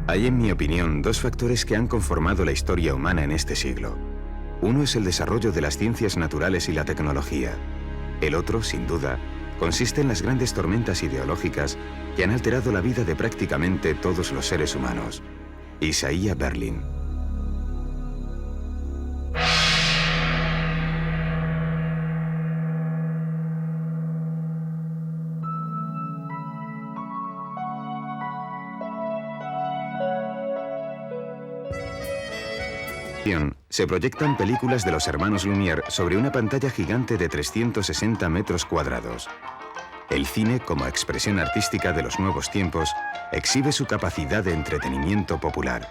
Hay, en mi opinión, dos factores que han conformado la historia humana en este siglo. Uno es el desarrollo de las ciencias naturales y la tecnología. El otro, sin duda, consiste en las grandes tormentas ideológicas que han alterado la vida de prácticamente todos los seres humanos. Isaiah Berlin. Se proyectan películas de los hermanos Lumière sobre una pantalla gigante de 360 metros cuadrados. El cine, como expresión artística de los nuevos tiempos, exhibe su capacidad de entretenimiento popular.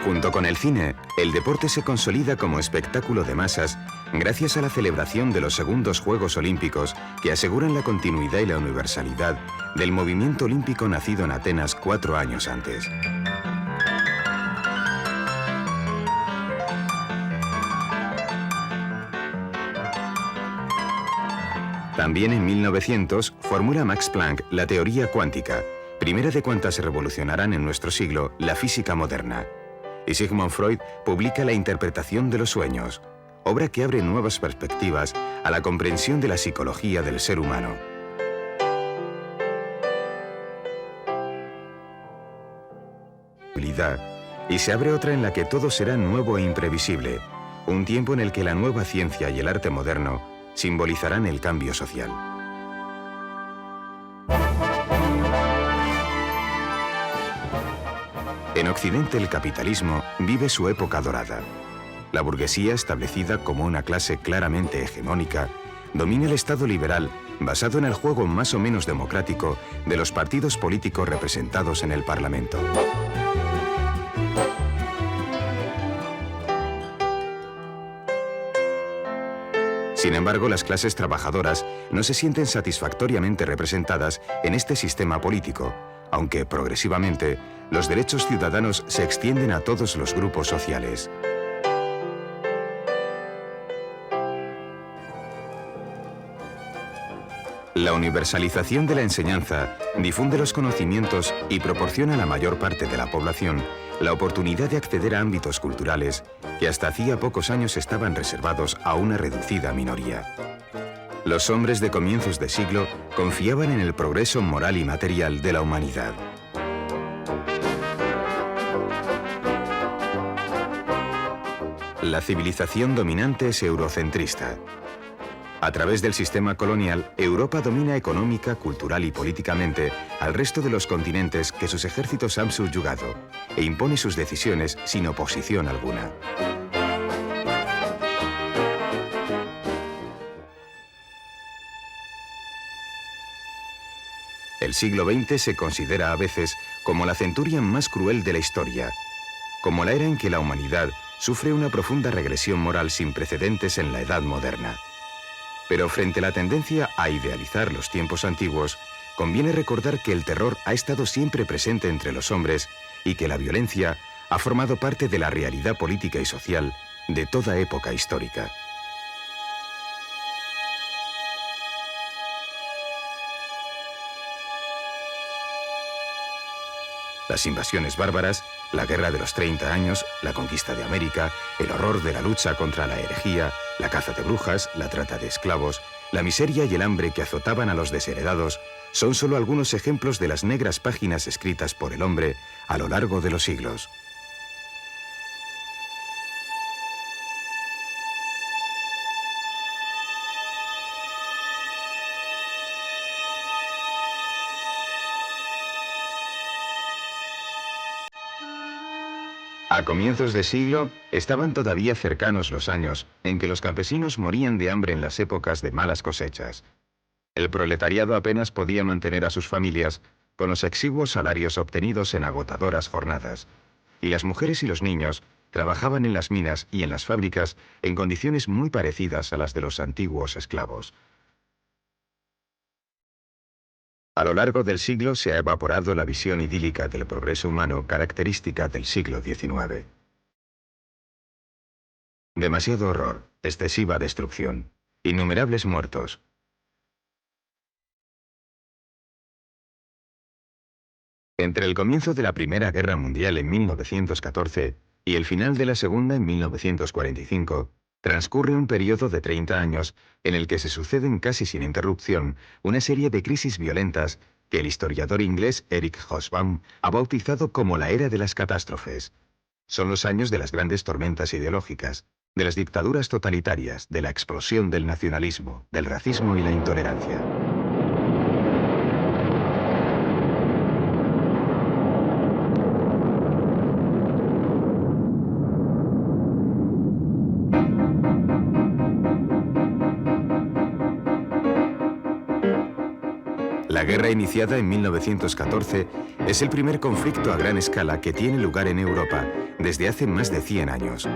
Junto con el cine, el deporte se consolida como espectáculo de masas gracias a la celebración de los segundos Juegos Olímpicos que aseguran la continuidad y la universalidad del movimiento olímpico nacido en Atenas 4 años antes. También en 1900 formula Max Planck la teoría cuántica, primera de cuantas revolucionarán en nuestro siglo la física moderna. Y Sigmund Freud publica La interpretación de los sueños, obra que abre nuevas perspectivas a la comprensión de la psicología del ser humano. Y se abre otra en la que todo será nuevo e imprevisible, un tiempo en el que la nueva ciencia y el arte moderno simbolizarán el cambio social. En Occidente el capitalismo vive su época dorada. La burguesía, establecida como una clase claramente hegemónica, domina el Estado liberal basado en el juego más o menos democrático de los partidos políticos representados en el Parlamento. Sin embargo, las clases trabajadoras no se sienten satisfactoriamente representadas en este sistema político, aunque progresivamente los derechos ciudadanos se extienden a todos los grupos sociales. La universalización de la enseñanza difunde los conocimientos y proporciona a la mayor parte de la población la oportunidad de acceder a ámbitos culturales que hasta hacía pocos años estaban reservados a una reducida minoría. Los hombres de comienzos de siglo confiaban en el progreso moral y material de la humanidad. La civilización dominante es eurocentrista. A través del sistema colonial, Europa domina económica, cultural y políticamente al resto de los continentes que sus ejércitos han subyugado e impone sus decisiones sin oposición alguna. El siglo XX se considera a veces como la centuria más cruel de la historia, como la era en que la humanidad sufre una profunda regresión moral sin precedentes en la Edad Moderna. Pero frente a la tendencia a idealizar los tiempos antiguos, conviene recordar que el terror ha estado siempre presente entre los hombres y que la violencia ha formado parte de la realidad política y social de toda época histórica. Las invasiones bárbaras, la Guerra de los 30 años, la conquista de América, el horror de la lucha contra la herejía, la caza de brujas, la trata de esclavos, la miseria y el hambre que azotaban a los desheredados son solo algunos ejemplos de las negras páginas escritas por el hombre a lo largo de los siglos. A comienzos de siglo, estaban todavía cercanos los años en que los campesinos morían de hambre en las épocas de malas cosechas. El proletariado apenas podía mantener a sus familias con los exiguos salarios obtenidos en agotadoras jornadas, y las mujeres y los niños trabajaban en las minas y en las fábricas en condiciones muy parecidas a las de los antiguos esclavos. A lo largo del siglo se ha evaporado la visión idílica del progreso humano característica del siglo XIX. Demasiado horror, excesiva destrucción, innumerables muertos, Entre el comienzo de la Primera Guerra Mundial en 1914 y el final de la Segunda en 1945, transcurre un periodo de 30 años en el que se suceden casi sin interrupción una serie de crisis violentas que el historiador inglés Eric Hobsbawm ha bautizado como la era de las catástrofes. Son los años de las grandes tormentas ideológicas, de las dictaduras totalitarias, de la explosión del nacionalismo, del racismo y la intolerancia. La guerra iniciada en 1914 es el primer conflicto a gran escala que tiene lugar en Europa desde hace más de 100 años.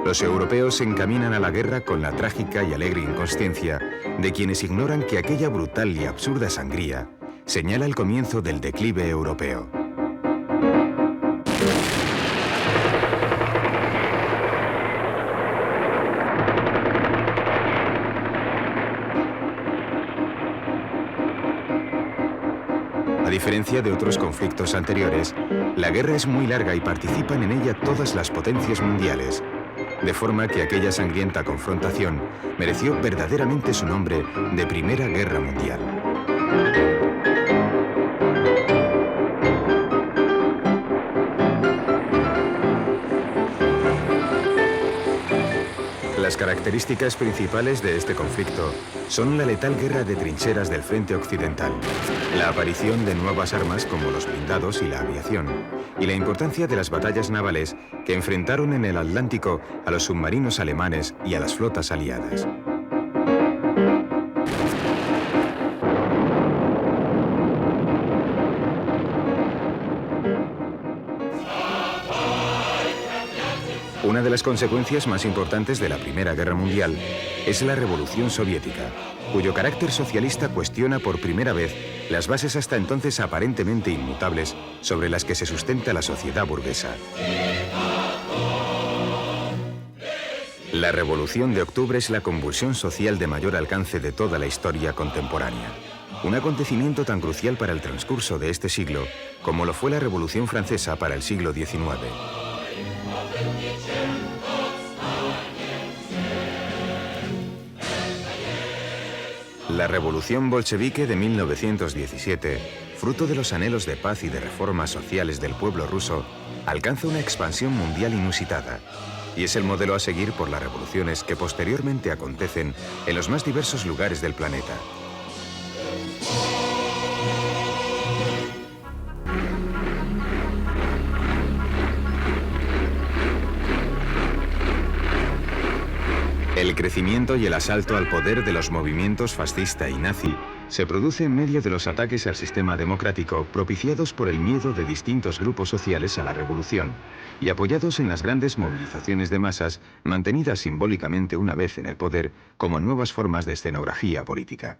Los europeos se encaminan a la guerra con la trágica y alegre inconsciencia de quienes ignoran que aquella brutal y absurda sangría señala el comienzo del declive europeo. A diferencia de otros conflictos anteriores, la guerra es muy larga y participan en ella todas las potencias mundiales, de forma que aquella sangrienta confrontación mereció verdaderamente su nombre de Primera Guerra Mundial. Las características principales de este conflicto son la letal guerra de trincheras del frente occidental, la aparición de nuevas armas como los blindados y la aviación, y la importancia de las batallas navales que enfrentaron en el Atlántico a los submarinos alemanes y a las flotas aliadas. Una de las consecuencias más importantes de la Primera Guerra Mundial es la Revolución Soviética, cuyo carácter socialista cuestiona por primera vez las bases hasta entonces aparentemente inmutables sobre las que se sustenta la sociedad burguesa. La Revolución de Octubre es la convulsión social de mayor alcance de toda la historia contemporánea. Un acontecimiento tan crucial para el transcurso de este siglo como lo fue la Revolución Francesa para el siglo XIX. La Revolución Bolchevique de 1917, fruto de los anhelos de paz y de reformas sociales del pueblo ruso, alcanza una expansión mundial inusitada y es el modelo a seguir por las revoluciones que posteriormente acontecen en los más diversos lugares del planeta. El crecimiento y el asalto al poder de los movimientos fascista y nazi se produce en medio de los ataques al sistema democrático propiciados por el miedo de distintos grupos sociales a la revolución y apoyados en las grandes movilizaciones de masas mantenidas simbólicamente una vez en el poder como nuevas formas de escenografía política.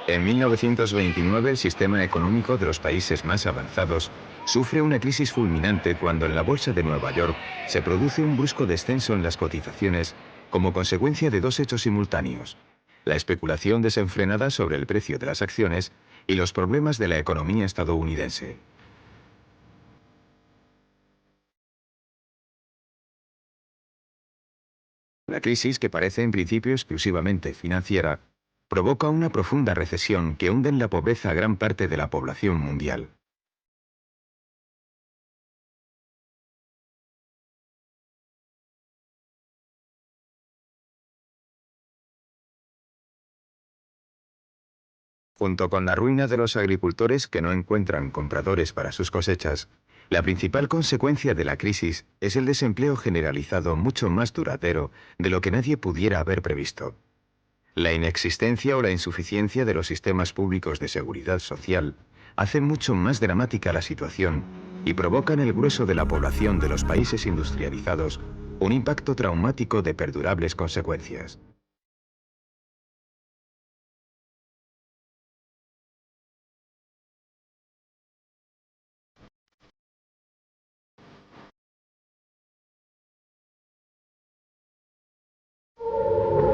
En 1929, el sistema económico de los países más avanzados sufre una crisis fulminante cuando en la Bolsa de Nueva York se produce un brusco descenso en las cotizaciones como consecuencia de dos hechos simultáneos: la especulación desenfrenada sobre el precio de las acciones y los problemas de la economía estadounidense. La crisis, que parece en principio exclusivamente financiera, provoca una profunda recesión que hunde en la pobreza a gran parte de la población mundial. Junto con la ruina de los agricultores que no encuentran compradores para sus cosechas, la principal consecuencia de la crisis es el desempleo generalizado mucho más duradero de lo que nadie pudiera haber previsto. La inexistencia o la insuficiencia de los sistemas públicos de seguridad social hace mucho más dramática la situación y provoca en el grueso de la población de los países industrializados un impacto traumático de perdurables consecuencias.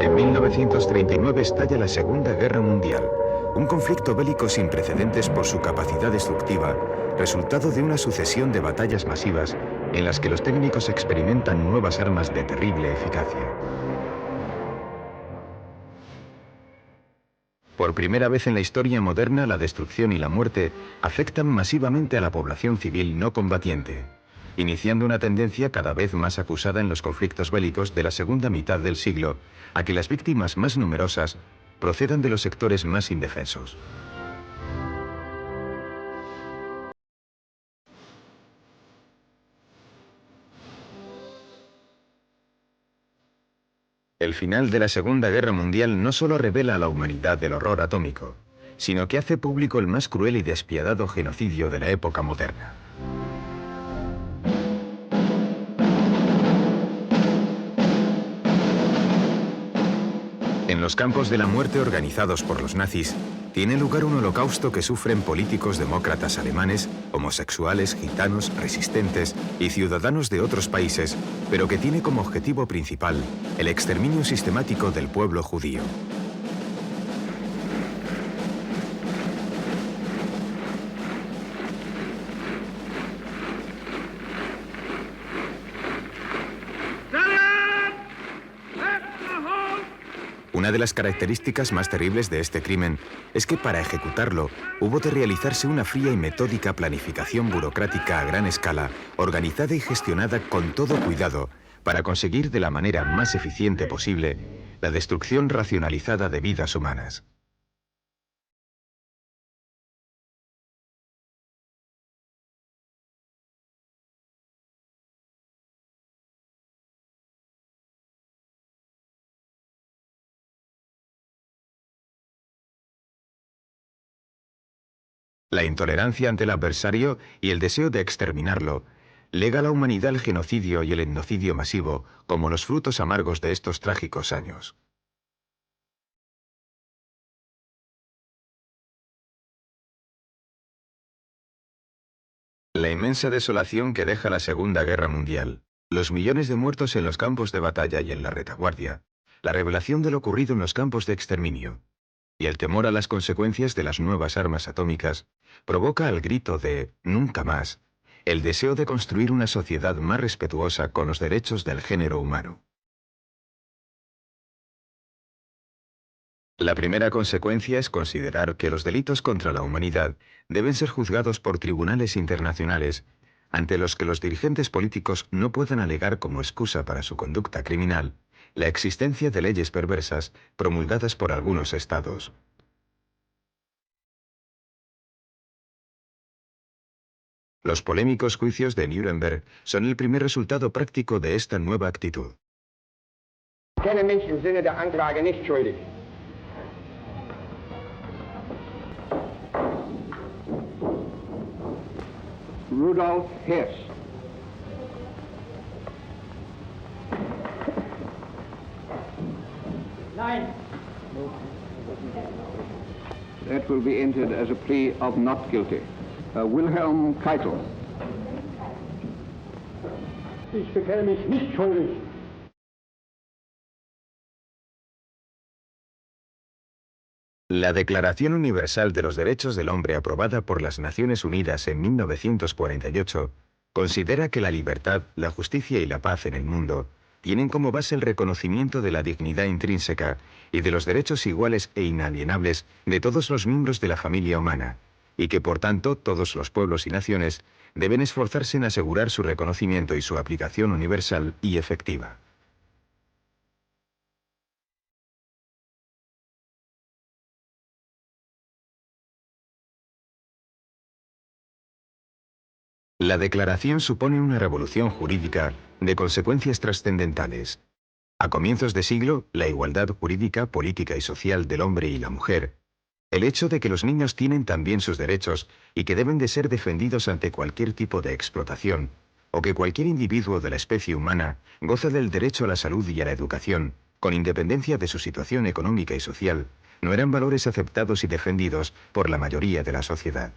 En 1939 estalla la Segunda Guerra Mundial, un conflicto bélico sin precedentes por su capacidad destructiva, resultado de una sucesión de batallas masivas en las que los técnicos experimentan nuevas armas de terrible eficacia. Por primera vez en la historia moderna, la destrucción y la muerte afectan masivamente a la población civil no combatiente, iniciando una tendencia cada vez más acusada en los conflictos bélicos de la segunda mitad del siglo, a que las víctimas más numerosas procedan de los sectores más indefensos. El final de la Segunda Guerra Mundial no solo revela a la humanidad del horror atómico, sino que hace público el más cruel y despiadado genocidio de la época moderna. En los campos de la muerte organizados por los nazis, tiene lugar un holocausto que sufren políticos demócratas alemanes, homosexuales, gitanos, resistentes y ciudadanos de otros países, pero que tiene como objetivo principal el exterminio sistemático del pueblo judío. Una de las características más terribles de este crimen es que para ejecutarlo hubo de realizarse una fría y metódica planificación burocrática a gran escala, organizada y gestionada con todo cuidado, para conseguir de la manera más eficiente posible la destrucción racionalizada de vidas humanas. La intolerancia ante el adversario y el deseo de exterminarlo lega a la humanidad el genocidio y el etnocidio masivo como los frutos amargos de estos trágicos años. La inmensa desolación que deja la Segunda Guerra Mundial, los millones de muertos en los campos de batalla y en la retaguardia, la revelación de lo ocurrido en los campos de exterminio y el temor a las consecuencias de las nuevas armas atómicas provoca al grito de «nunca más» el deseo de construir una sociedad más respetuosa con los derechos del género humano. La primera consecuencia es considerar que los delitos contra la humanidad deben ser juzgados por tribunales internacionales, ante los que los dirigentes políticos no puedan alegar como excusa para su conducta criminal la existencia de leyes perversas promulgadas por algunos estados. Los polémicos juicios de Nuremberg son el primer resultado práctico de esta nueva actitud. Kenne mich im Sinne der Anklage nicht schuldig. Rudolf Hess. Nein. That will be entered as a plea of not guilty. Wilhelm Keitel. Ich bekenne mich nicht schuldig. La Declaración Universal de los Derechos del Hombre, aprobada por las Naciones Unidas en 1948, considera que la libertad, la justicia y la paz en el mundo tienen como base el reconocimiento de la dignidad intrínseca y de los derechos iguales e inalienables de todos los miembros de la familia humana, y que por tanto todos los pueblos y naciones deben esforzarse en asegurar su reconocimiento y su aplicación universal y efectiva. La declaración supone una revolución jurídica de consecuencias trascendentales. A comienzos de siglo, la igualdad jurídica, política y social del hombre y la mujer, el hecho de que los niños tienen también sus derechos y que deben de ser defendidos ante cualquier tipo de explotación, o que cualquier individuo de la especie humana goza del derecho a la salud y a la educación, con independencia de su situación económica y social, no eran valores aceptados y defendidos por la mayoría de la sociedad.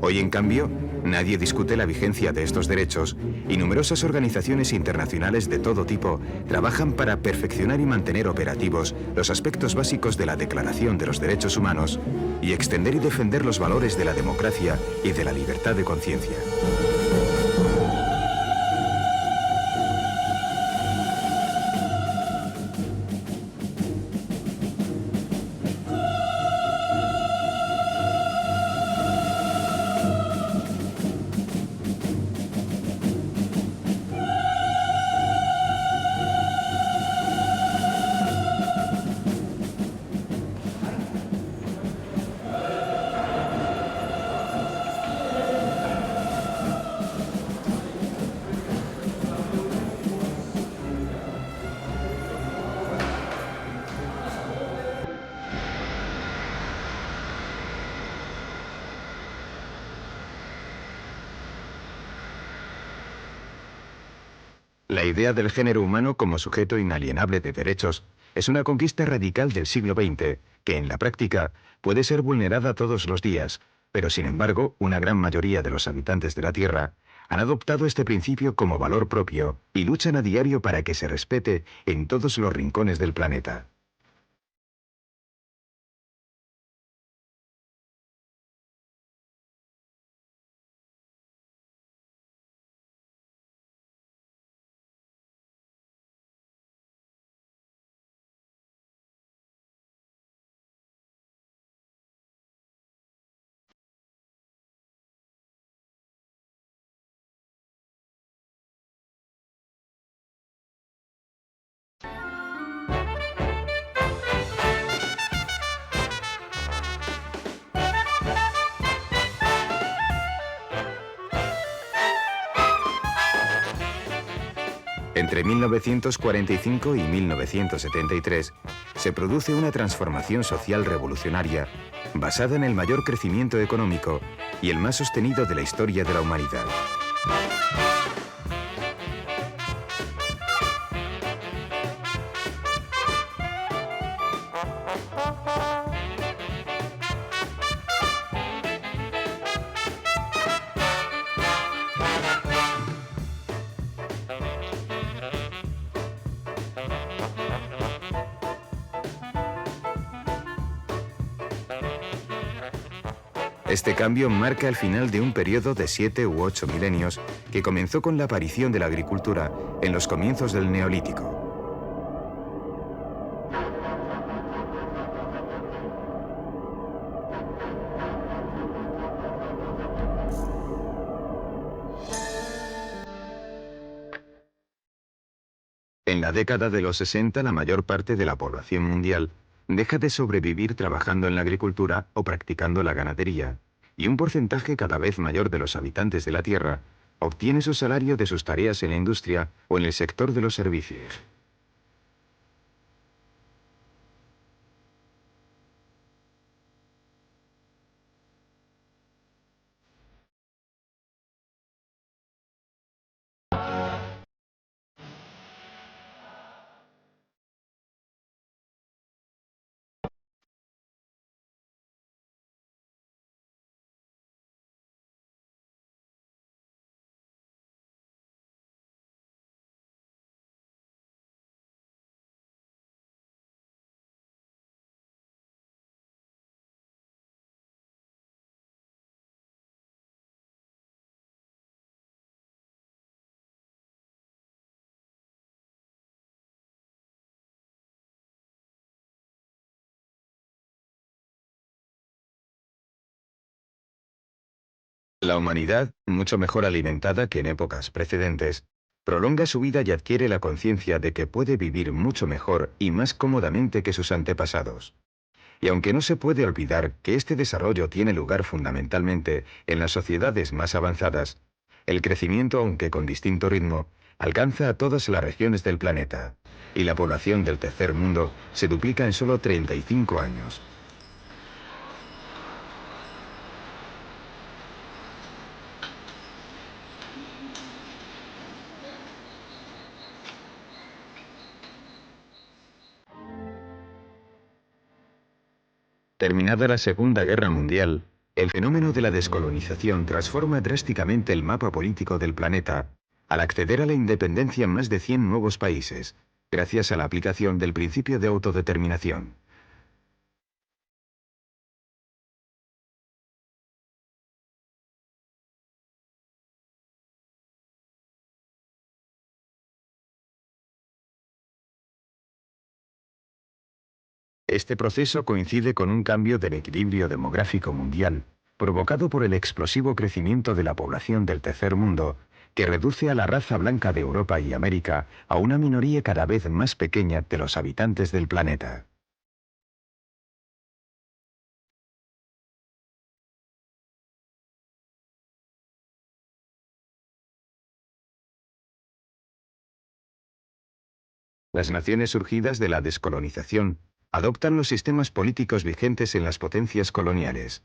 Hoy, en cambio, nadie discute la vigencia de estos derechos y numerosas organizaciones internacionales de todo tipo trabajan para perfeccionar y mantener operativos los aspectos básicos de la Declaración de los Derechos Humanos y extender y defender los valores de la democracia y de la libertad de conciencia. La idea del género humano como sujeto inalienable de derechos es una conquista radical del siglo XX que, en la práctica, puede ser vulnerada todos los días, pero sin embargo, una gran mayoría de los habitantes de la Tierra han adoptado este principio como valor propio y luchan a diario para que se respete en todos los rincones del planeta. Entre 1945 y 1973 se produce una transformación social revolucionaria basada en el mayor crecimiento económico y el más sostenido de la historia de la humanidad. Este cambio marca el final de un periodo de 7 u 8 milenios que comenzó con la aparición de la agricultura en los comienzos del Neolítico. En la década de los 60, la mayor parte de la población mundial deja de sobrevivir trabajando en la agricultura o practicando la ganadería, y un porcentaje cada vez mayor de los habitantes de la Tierra obtiene su salario de sus tareas en la industria o en el sector de los servicios. La humanidad, mucho mejor alimentada que en épocas precedentes, prolonga su vida y adquiere la conciencia de que puede vivir mucho mejor y más cómodamente que sus antepasados. Y aunque no se puede olvidar que este desarrollo tiene lugar fundamentalmente en las sociedades más avanzadas, el crecimiento, aunque con distinto ritmo, alcanza a todas las regiones del planeta, y la población del tercer mundo se duplica en solo 35 años. Terminada la Segunda Guerra Mundial, El fenómeno de la descolonización transforma drásticamente el mapa político del planeta, al acceder a la independencia más de 100 nuevos países, gracias a la aplicación del principio de autodeterminación. Este proceso coincide con un cambio del equilibrio demográfico mundial, provocado por el explosivo crecimiento de la población del tercer mundo, que reduce a la raza blanca de Europa y América a una minoría cada vez más pequeña de los habitantes del planeta. Las naciones surgidas de la descolonización adoptan los sistemas políticos vigentes en las potencias coloniales.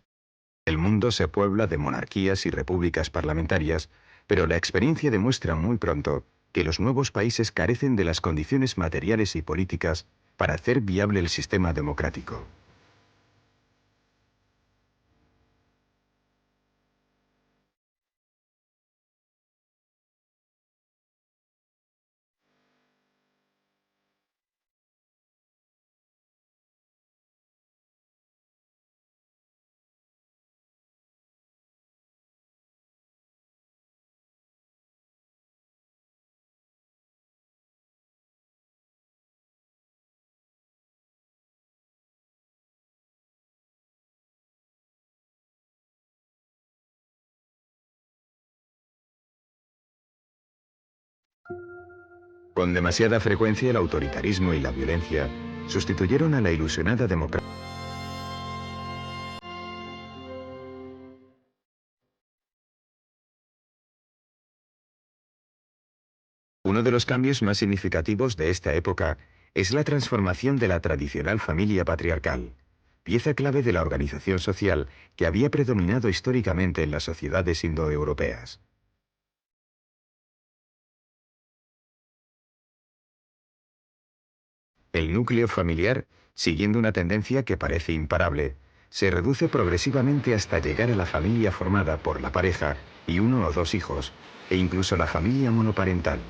El mundo se puebla de monarquías y repúblicas parlamentarias, pero la experiencia demuestra muy pronto que los nuevos países carecen de las condiciones materiales y políticas para hacer viable el sistema democrático. Con demasiada frecuencia el autoritarismo y la violencia sustituyeron a la ilusionada democracia. Uno de los cambios más significativos de esta época es la transformación de la tradicional familia patriarcal, pieza clave de la organización social que había predominado históricamente en las sociedades indoeuropeas. El núcleo familiar, siguiendo una tendencia que parece imparable, se reduce progresivamente hasta llegar a la familia formada por la pareja y uno o dos hijos, e incluso la familia monoparental.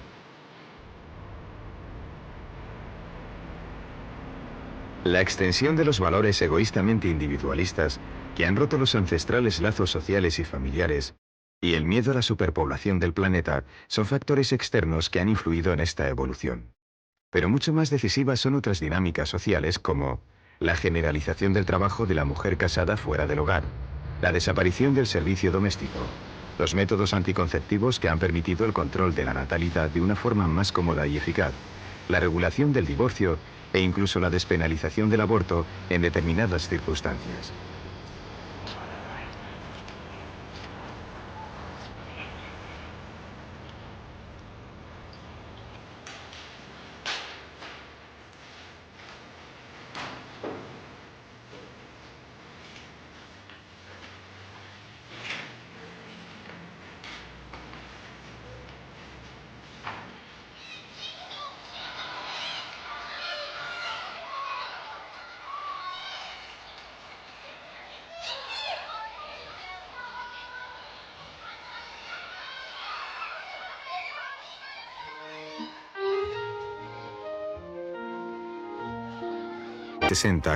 La extensión de los valores egoístamente individualistas, que han roto los ancestrales lazos sociales y familiares, y el miedo a la superpoblación del planeta, son factores externos que han influido en esta evolución. Pero mucho más decisivas son otras dinámicas sociales como la generalización del trabajo de la mujer casada fuera del hogar, la desaparición del servicio doméstico, los métodos anticonceptivos que han permitido el control de la natalidad de una forma más cómoda y eficaz, la regulación del divorcio e incluso la despenalización del aborto en determinadas circunstancias.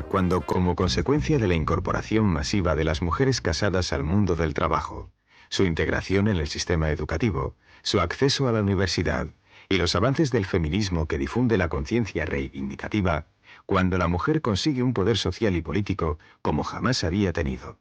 Cuando, como consecuencia de la incorporación masiva de las mujeres casadas al mundo del trabajo, su integración en el sistema educativo, su acceso a la universidad y los avances del feminismo que difunde la conciencia reivindicativa, cuando la mujer consigue un poder social y político como jamás había tenido.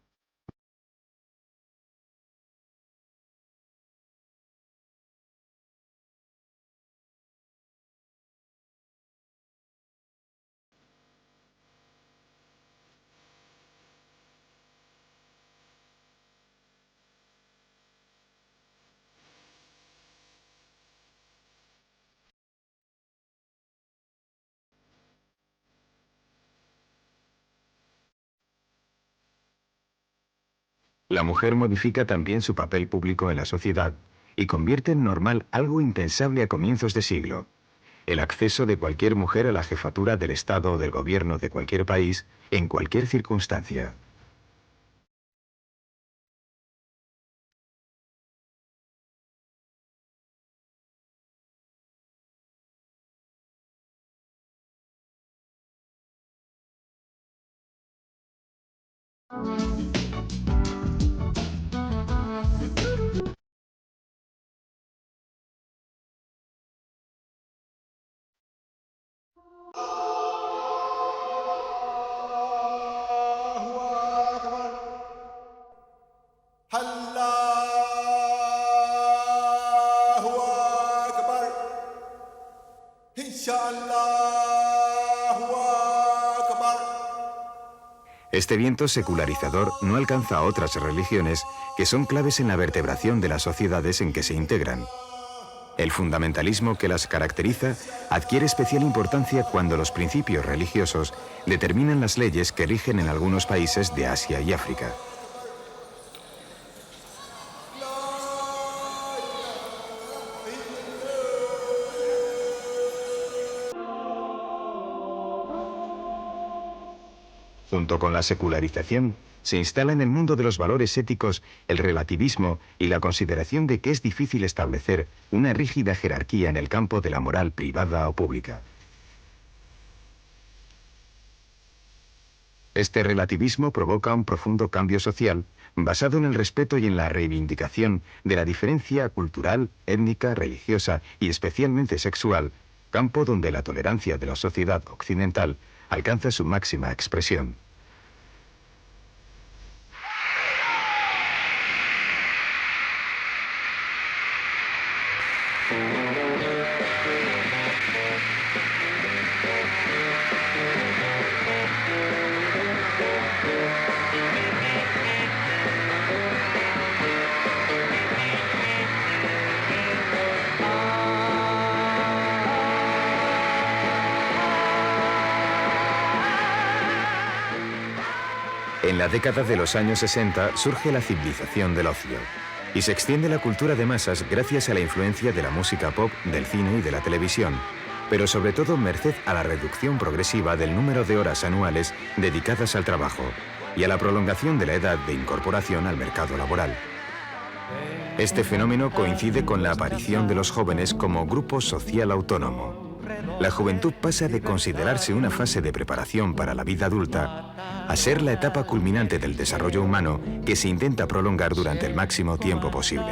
La mujer modifica también su papel público en la sociedad y convierte en normal algo impensable a comienzos de siglo: el acceso de cualquier mujer a la jefatura del Estado o del gobierno de cualquier país en cualquier circunstancia. Este viento secularizador no alcanza a otras religiones que son claves en la vertebración de las sociedades en que se integran. El fundamentalismo que las caracteriza adquiere especial importancia cuando los principios religiosos determinan las leyes que rigen en algunos países de Asia y África. Junto con la secularización, se instala en el mundo de los valores éticos el relativismo y la consideración de que es difícil establecer una rígida jerarquía en el campo de la moral privada o pública. Este relativismo provoca un profundo cambio social basado en el respeto y en la reivindicación de la diferencia cultural, étnica, religiosa y especialmente sexual, campo donde la tolerancia de la sociedad occidental alcanza su máxima expresión. En la década de los años 60 surge la civilización del ocio y se extiende la cultura de masas gracias a la influencia de la música pop, del cine y de la televisión, pero sobre todo merced a la reducción progresiva del número de horas anuales dedicadas al trabajo y a la prolongación de la edad de incorporación al mercado laboral. Este fenómeno coincide con la aparición de los jóvenes como grupo social autónomo. La juventud pasa de considerarse una fase de preparación para la vida adulta a ser la etapa culminante del desarrollo humano que se intenta prolongar durante el máximo tiempo posible.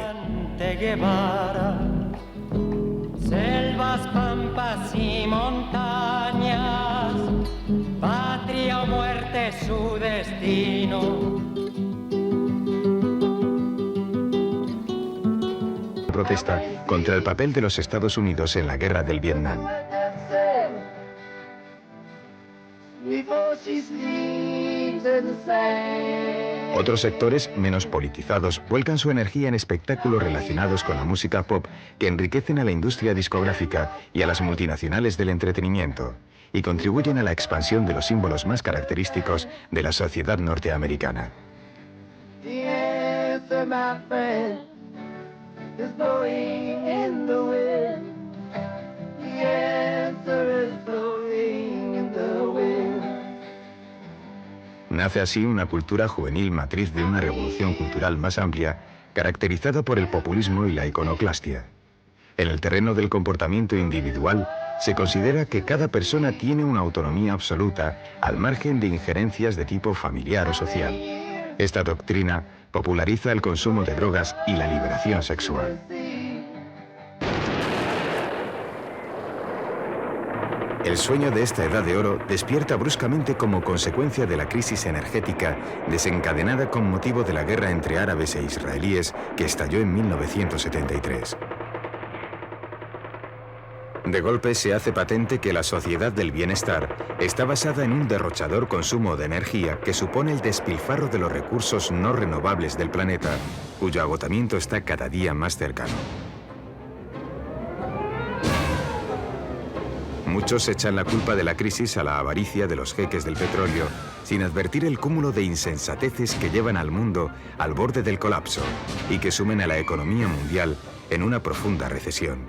Selvas, pampas y montañas, patria o muerte su destino. Protesta contra el papel de los Estados Unidos en la guerra del Vietnam. Otros sectores, menos politizados, vuelcan su energía en espectáculos relacionados con la música pop que enriquecen a la industria discográfica y a las multinacionales del entretenimiento y contribuyen a la expansión de los símbolos más característicos de la sociedad norteamericana. Nace así una cultura juvenil matriz de una revolución cultural más amplia, caracterizada por el populismo y la iconoclastia. En el terreno del comportamiento individual, se considera que cada persona tiene una autonomía absoluta al margen de injerencias de tipo familiar o social. Esta doctrina populariza el consumo de drogas y la liberación sexual. El sueño de esta edad de oro despierta bruscamente como consecuencia de la crisis energética desencadenada con motivo de la guerra entre árabes e israelíes que estalló en 1973. De golpe se hace patente que la sociedad del bienestar está basada en un derrochador consumo de energía que supone el despilfarro de los recursos no renovables del planeta, cuyo agotamiento está cada día más cercano. Muchos echan la culpa de la crisis a la avaricia de los jeques del petróleo, sin advertir el cúmulo de insensateces que llevan al mundo al borde del colapso y que sumen a la economía mundial en una profunda recesión.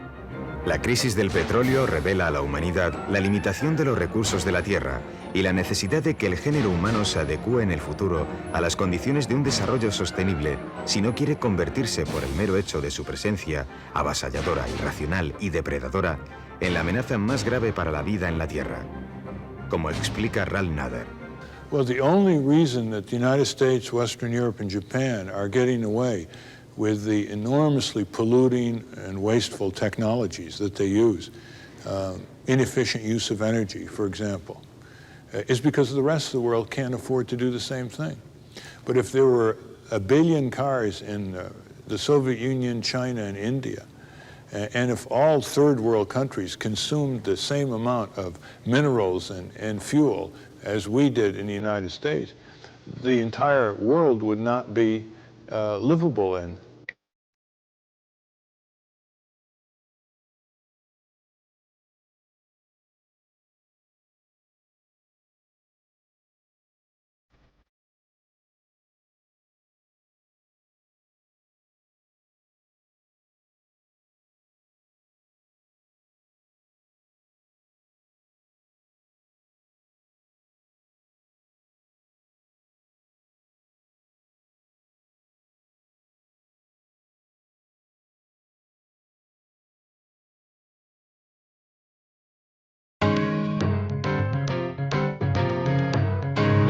La crisis del petróleo revela a la humanidad la limitación de los recursos de la Tierra y la necesidad de que el género humano se adecúe en el futuro a las condiciones de un desarrollo sostenible si no quiere convertirse por el mero hecho de su presencia avasalladora, irracional y depredadora en la amenaza más grave para la vida en la Tierra, como explica Ralph Nader. Well, the only reason that the United States, Western Europe, and Japan are getting away with the enormously polluting and wasteful technologies that they use, inefficient use of energy, for example, is because the rest of the world can't afford to do the same thing. But if there were 1 billion cars in the Soviet Union, China, and India, and if all third world countries consumed the same amount of minerals and fuel as we did in the United States, the entire world would not be livable in.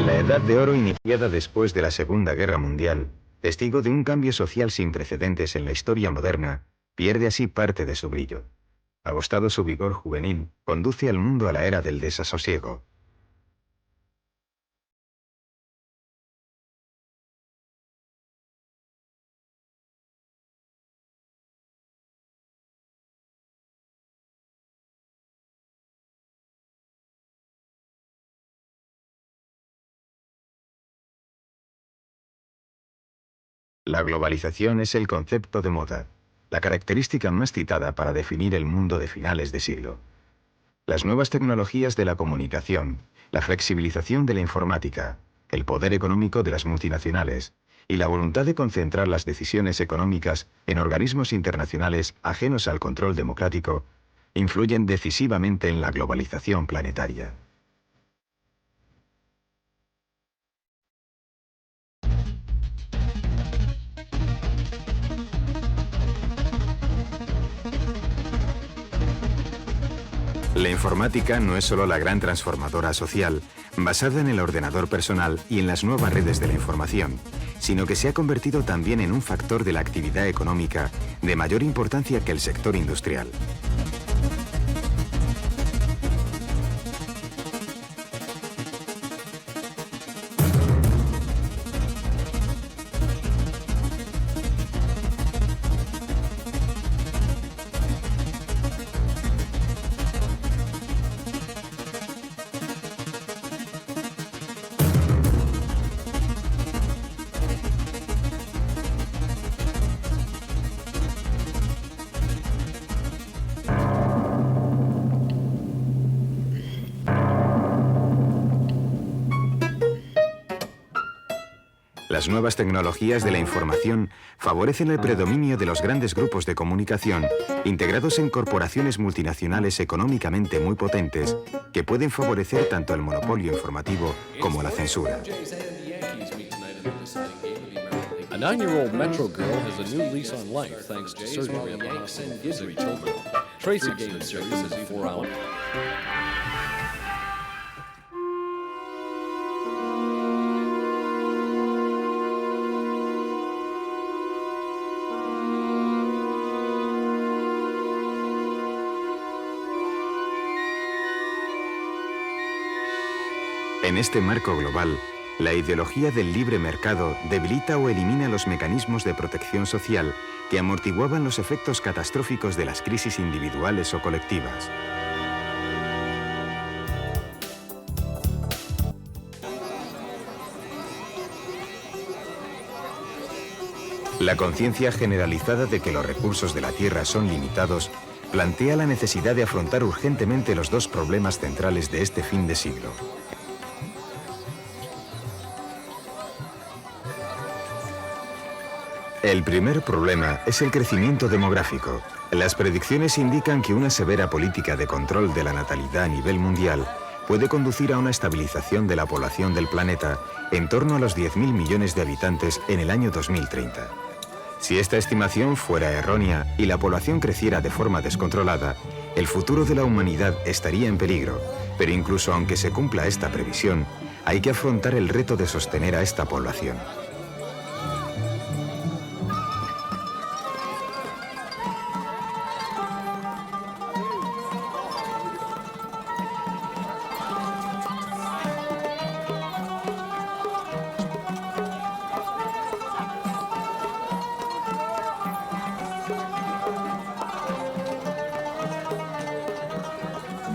La Edad de Oro, iniciada después de la Segunda Guerra Mundial, testigo de un cambio social sin precedentes en la historia moderna, pierde así parte de su brillo. Agostado su vigor juvenil, conduce al mundo a la era del desasosiego. La globalización es el concepto de moda, la característica más citada para definir el mundo de finales de siglo. Las nuevas tecnologías de la comunicación, la flexibilización de la informática, el poder económico de las multinacionales y la voluntad de concentrar las decisiones económicas en organismos internacionales ajenos al control democrático, influyen decisivamente en la globalización planetaria. La informática no es solo la gran transformadora social, basada en el ordenador personal y en las nuevas redes de la información, sino que se ha convertido también en un factor de la actividad económica de mayor importancia que el sector industrial. Las nuevas tecnologías de la información favorecen el predominio de los grandes grupos de comunicación integrados en corporaciones multinacionales económicamente muy potentes que pueden favorecer tanto el monopolio informativo como la censura. A 9-year-old Metro girl has a new lease on life thanks to surgery at the hospital for 3 children. Tracy Game Series is a 4-hour. En este marco global, la ideología del libre mercado debilita o elimina los mecanismos de protección social que amortiguaban los efectos catastróficos de las crisis individuales o colectivas. La conciencia generalizada de que los recursos de la Tierra son limitados plantea la necesidad de afrontar urgentemente los dos problemas centrales de este fin de siglo. El primer problema es el crecimiento demográfico. Las predicciones indican que una severa política de control de la natalidad a nivel mundial puede conducir a una estabilización de la población del planeta en torno a los 10.000 millones de habitantes en el año 2030. Si esta estimación fuera errónea y la población creciera de forma descontrolada, el futuro de la humanidad estaría en peligro, pero incluso aunque se cumpla esta previsión, hay que afrontar el reto de sostener a esta población.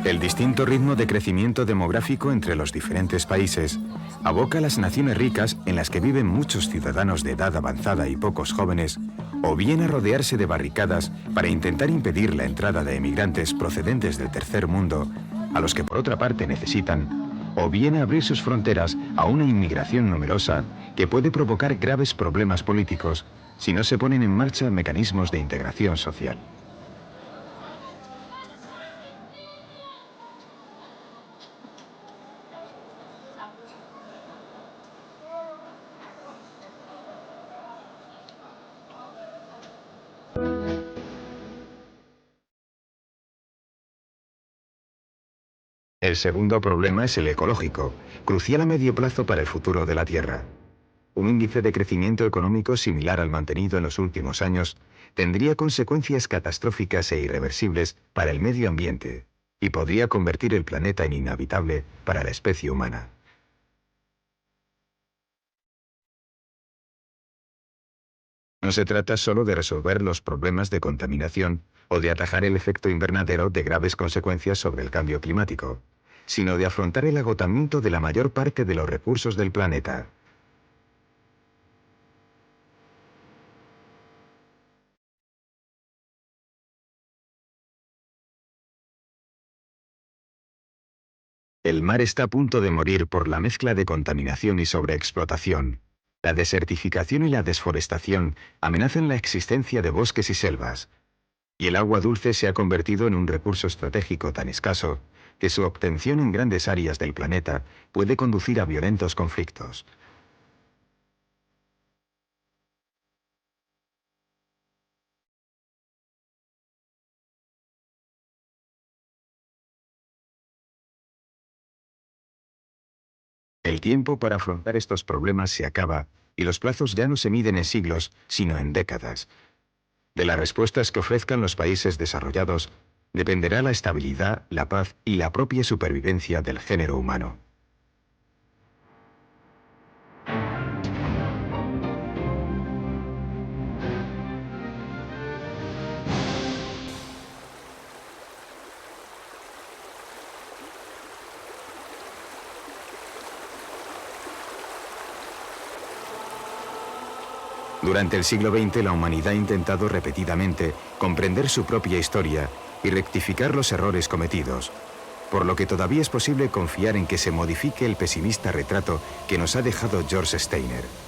El distinto ritmo de crecimiento demográfico entre los diferentes países aboca a las naciones ricas, en las que viven muchos ciudadanos de edad avanzada y pocos jóvenes, o bien a rodearse de barricadas para intentar impedir la entrada de emigrantes procedentes del tercer mundo, a los que por otra parte necesitan, o bien a abrir sus fronteras a una inmigración numerosa que puede provocar graves problemas políticos si no se ponen en marcha mecanismos de integración social. El segundo problema es el ecológico, crucial a medio plazo para el futuro de la Tierra. Un índice de crecimiento económico similar al mantenido en los últimos años tendría consecuencias catastróficas e irreversibles para el medio ambiente y podría convertir el planeta en inhabitable para la especie humana. No se trata solo de resolver los problemas de contaminación o de atajar el efecto invernadero de graves consecuencias sobre el cambio climático, sino de afrontar el agotamiento de la mayor parte de los recursos del planeta. El mar está a punto de morir por la mezcla de contaminación y sobreexplotación. La desertificación y la desforestación amenazan la existencia de bosques y selvas, y el agua dulce se ha convertido en un recurso estratégico tan escaso que su obtención en grandes áreas del planeta puede conducir a violentos conflictos. El tiempo para afrontar estos problemas se acaba y los plazos ya no se miden en siglos, sino en décadas. De las respuestas que ofrezcan los países desarrollados dependerá la estabilidad, la paz y la propia supervivencia del género humano. Durante el siglo XX la humanidad ha intentado repetidamente comprender su propia historia y rectificar los errores cometidos, por lo que todavía es posible confiar en que se modifique el pesimista retrato que nos ha dejado George Steiner.